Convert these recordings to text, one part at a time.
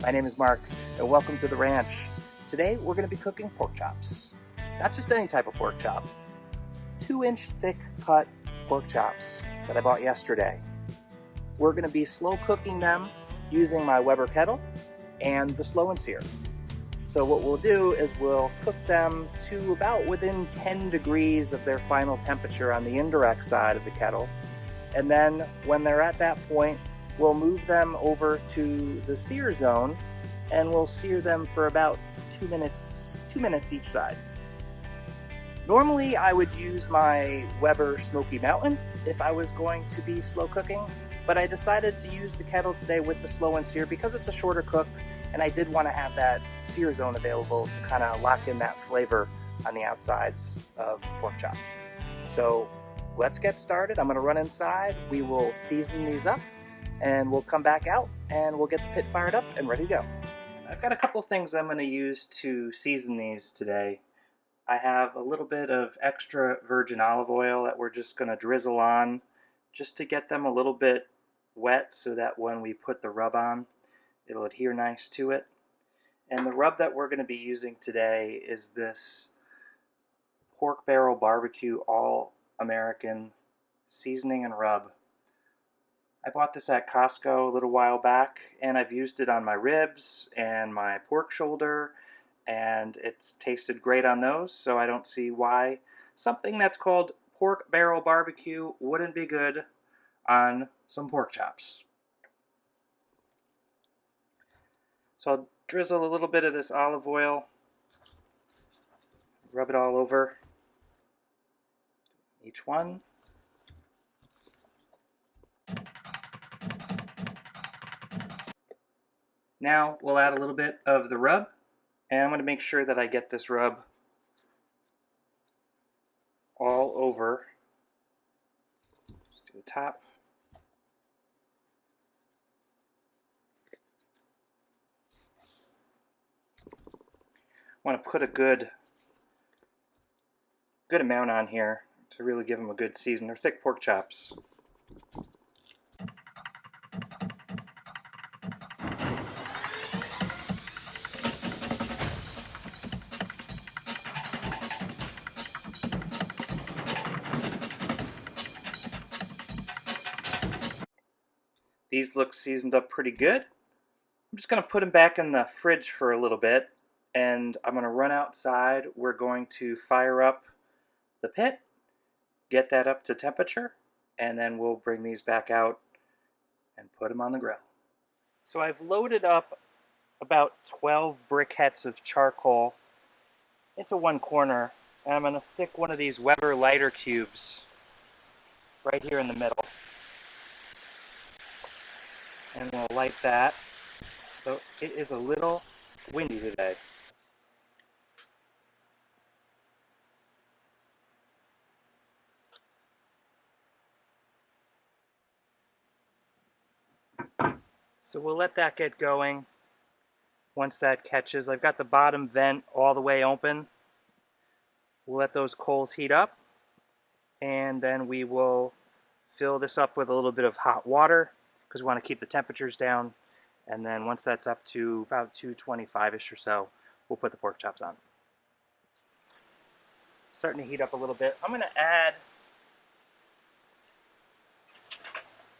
My name is Mark, and welcome to the ranch. Today we're going to be cooking pork chops. Not just any type of pork chop. 2-inch thick cut pork chops that I bought yesterday. We're going to be slow cooking them using my Weber kettle and the slow and sear. So what we'll do is we'll cook them to about within 10 degrees of their final temperature on the indirect side of the kettle. And then when they're at that point, we'll move them over to the sear zone and we'll sear them for about 2 minutes each side. Normally I would use my Weber Smoky Mountain if I was going to be slow cooking, but I decided to use the kettle today with the slow and sear because it's a shorter cook and I did want to have that sear zone available to kind of lock in that flavor on the outsides of the pork chop. So let's get started. I'm going to run inside, we will season these up, and we'll come back out and we'll get the pit fired up and ready to go. I've got a couple of things I'm going to use to season these today. I have a little bit of extra virgin olive oil that we're just going to drizzle on just to get them a little bit wet so that when we put the rub on, it'll adhere nice to it. And the rub that we're going to be using today is this Pork Barrel Barbecue All-American Seasoning and Rub. I bought this at Costco a little while back, and I've used it on my ribs and my pork shoulder, and it's tasted great on those, so I don't see why something that's called Pork Barrel Barbecue wouldn't be good on some pork chops. So I'll drizzle a little bit of this olive oil, rub it all over each one. Now we'll add a little bit of the rub, and I'm going to make sure that I get this rub all over to the top. I want to put a good amount on here to really give them a good season. They're thick pork chops. These look seasoned up pretty good. I'm just going to put them back in the fridge for a little bit, and I'm going to run outside. We're going to fire up the pit, get that up to temperature, and then we'll bring these back out and put them on the grill. So I've loaded up about 12 briquettes of charcoal into one corner, and I'm going to stick one of these Weber lighter cubes right here in the middle. And we'll light that. So it is a little windy today. So we'll let that get going. Once that catches, I've got the bottom vent all the way open. We'll let those coals heat up, and then we will fill this up with a little bit of hot water because we want to keep the temperatures down. And then once that's up to about 225-ish or so, we'll put the pork chops on. Starting to heat up a little bit. I'm going to add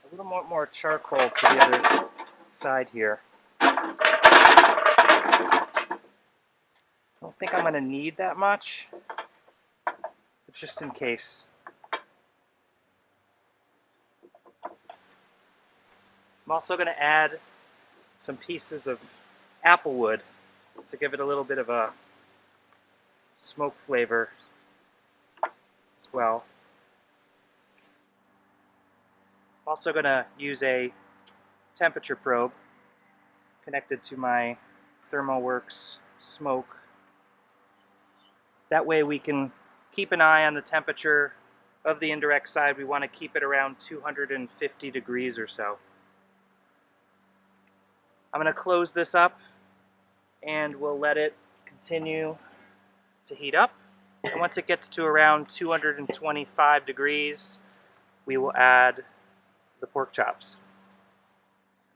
a little more charcoal to the other side here. I don't think I'm going to need that much, but just in case. I'm also going to add some pieces of applewood to give it a little bit of a smoke flavor as well. Also going to use a temperature probe connected to my ThermoWorks smoke. That way we can keep an eye on the temperature of the indirect side. We want to keep it around 250 degrees or so. I'm going to close this up and we'll let it continue to heat up. And once it gets to around 225 degrees, we will add the pork chops.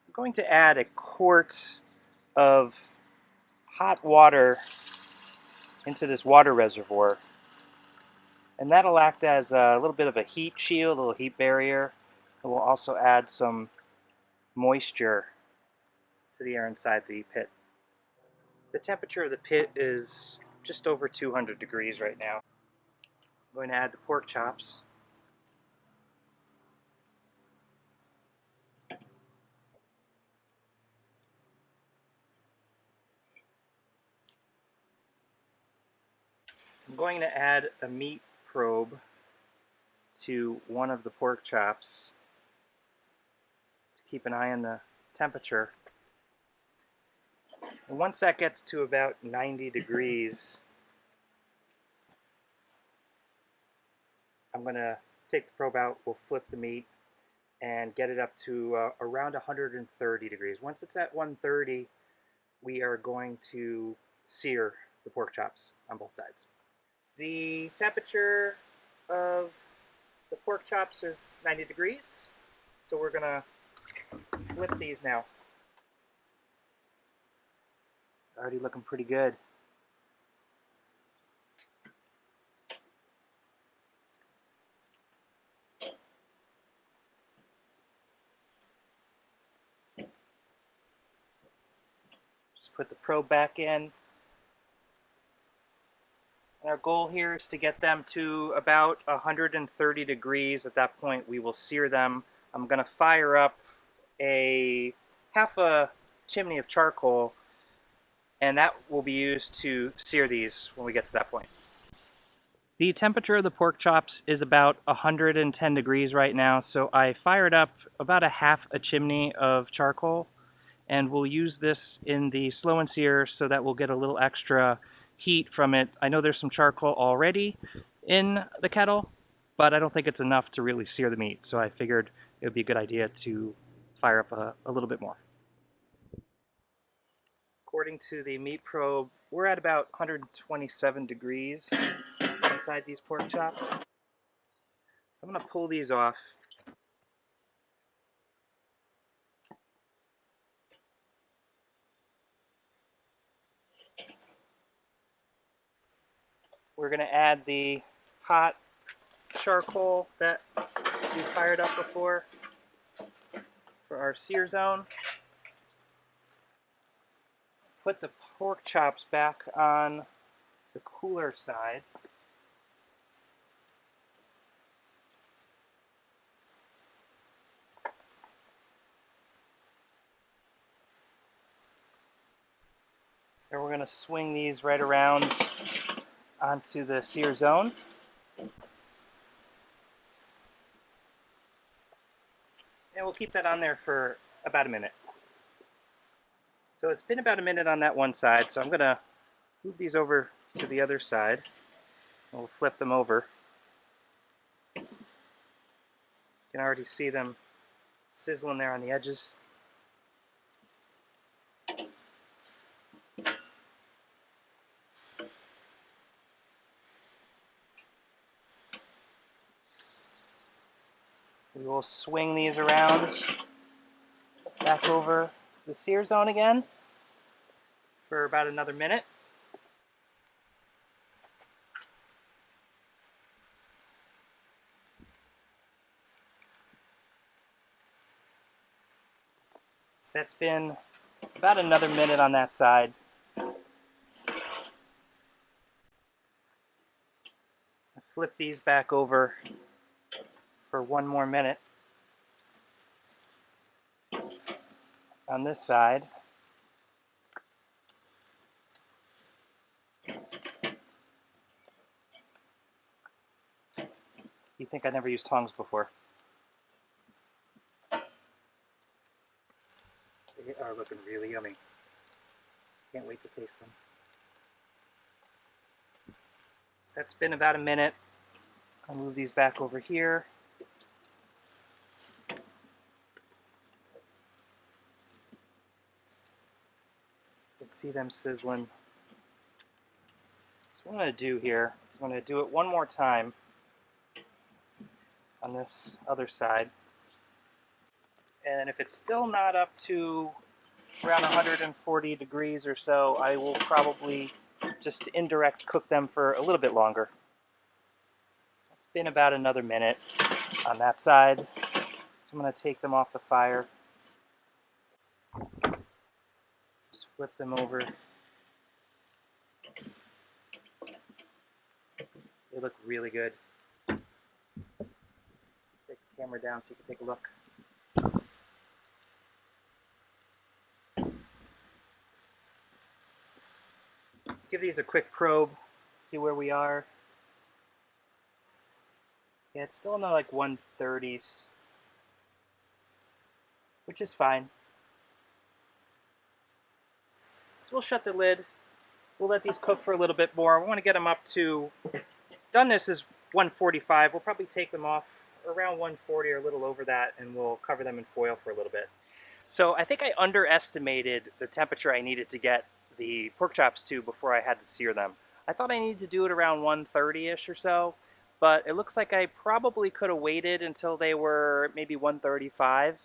I'm going to add a quart of hot water into this water reservoir, and that'll act as a little bit of a heat shield, a little heat barrier. It will also add some moisture to the air inside the pit. The temperature of the pit is just over 200 degrees right now. I'm going to add the pork chops. I'm going to add a meat probe to one of the pork chops to keep an eye on the temperature. And once that gets to about 90 degrees, I'm going to take the probe out, we'll flip the meat, and get it up to around 130 degrees. Once it's at 130, we are going to sear the pork chops on both sides. The temperature of the pork chops is 90 degrees, so we're going to flip these now. Already looking pretty good. Just put the probe back in. And our goal here is to get them to about 130 degrees. At that point, we will sear them. I'm going to fire up half a chimney of charcoal, and that will be used to sear these when we get to that point. The temperature of the pork chops is about 110 degrees right now, so I fired up about half a chimney of charcoal, and we'll use this in the slow and sear so that we'll get a little extra heat from it. I know there's some charcoal already in the kettle, but I don't think it's enough to really sear the meat, so I figured it would be a good idea to fire up a little bit more. According to the meat probe, we're at about 127 degrees inside these pork chops. So I'm going to pull these off. We're going to add the hot charcoal that we fired up before for our sear zone. Put the pork chops back on the cooler side. And we're going to swing these right around onto the sear zone. And we'll keep that on there for about a minute. So it's been about a minute on that one side, so I'm going to move these over to the other side. And we'll flip them over. You can already see them sizzling there on the edges. We will swing these around back over the sear zone again for about another minute. So that's been about another minute on that side. Flip these back over for one more minute on this side. You think I never used tongs before? They are looking really yummy. Can't wait to taste them. So that's been about a minute. I'll move these back over here. You can see them sizzling. So what I'm going to do here is I'm going to do it one more time on this other side. And if it's still not up to around 140 degrees or so, I will probably just indirect cook them for a little bit longer. It's been about another minute on that side, so I'm going to take them off the fire. Just flip them over. They look really good. Take the camera down so you can take a look. Give these a quick probe, see where we are. Yeah, it's still in the like 130s, which is fine. So we'll shut the lid. We'll let these cook for a little bit more. We want to get them up to, doneness is 145. We'll probably take them off around 140 or a little over that, and we'll cover them in foil for a little bit. So I think I underestimated the temperature I needed to get the pork chops to before I had to sear them. I thought I needed to do it around 130-ish or so, but it looks like I probably could have waited until they were maybe 135.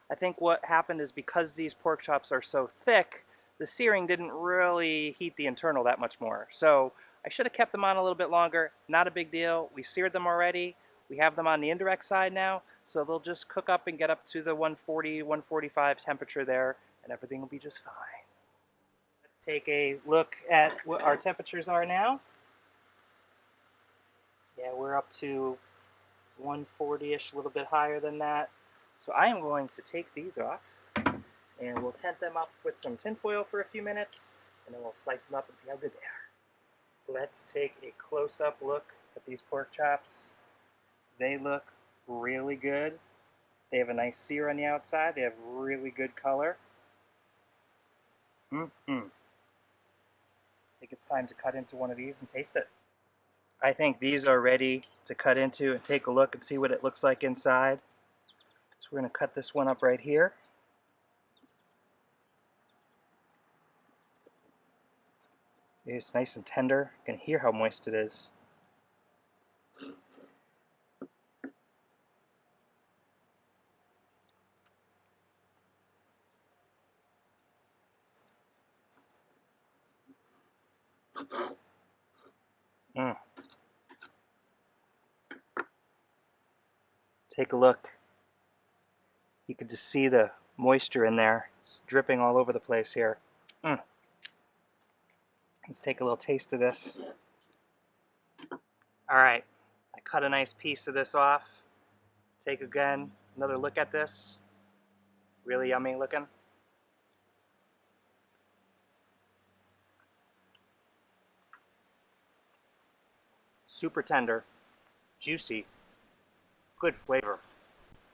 I think what happened is because these pork chops are so thick, the searing didn't really heat the internal that much more. So I should have kept them on a little bit longer. Not a big deal. We seared them already. We have them on the indirect side now, so they'll just cook up and get up to the 140, 145 temperature there, and everything will be just fine. Let's take a look at what our temperatures are now. Yeah, we're up to 140-ish, a little bit higher than that. So I am going to take these off, and we'll tent them up with some tinfoil for a few minutes, and then we'll slice them up and see how good they are. Let's take a close-up look at these pork chops. They look really good. They have a nice sear on the outside. They have really good color. I think it's time to cut into one of these and taste it. I think these are ready to cut into and take a look and see what it looks like inside. So we're going to cut this one up right here. It's nice and tender. You can hear how moist it is. Take a look. You can just see the moisture in there. It's dripping all over the place here. Let's take a little taste of this. Alright, I cut a nice piece of this off. Take again another look at this. Really yummy looking. Super tender, juicy, good flavor.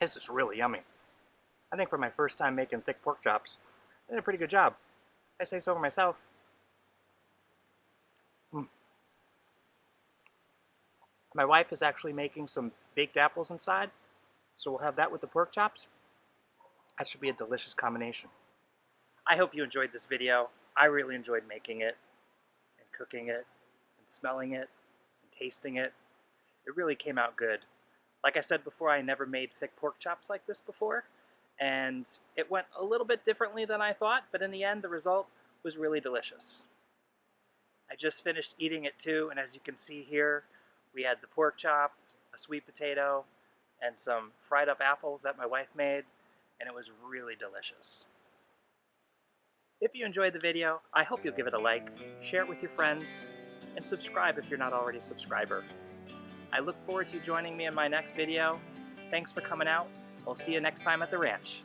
This is really yummy. I think for my first time making thick pork chops, I did a pretty good job. I say so for myself. My wife is actually making some baked apples inside, so we'll have that with the pork chops. That should be a delicious combination. I hope you enjoyed this video. I really enjoyed making it, and cooking it, and smelling it, and tasting it. It really came out good. Like I said before, I never made thick pork chops like this before, and it went a little bit differently than I thought, but in the end, the result was really delicious. I just finished eating it too, and as you can see here, we had the pork chop, a sweet potato, and some fried up apples that my wife made, and it was really delicious. If you enjoyed the video, I hope you'll give it a like, share it with your friends, and subscribe if you're not already a subscriber. I look forward to you joining me in my next video. Thanks for coming out. I'll see you next time at the ranch.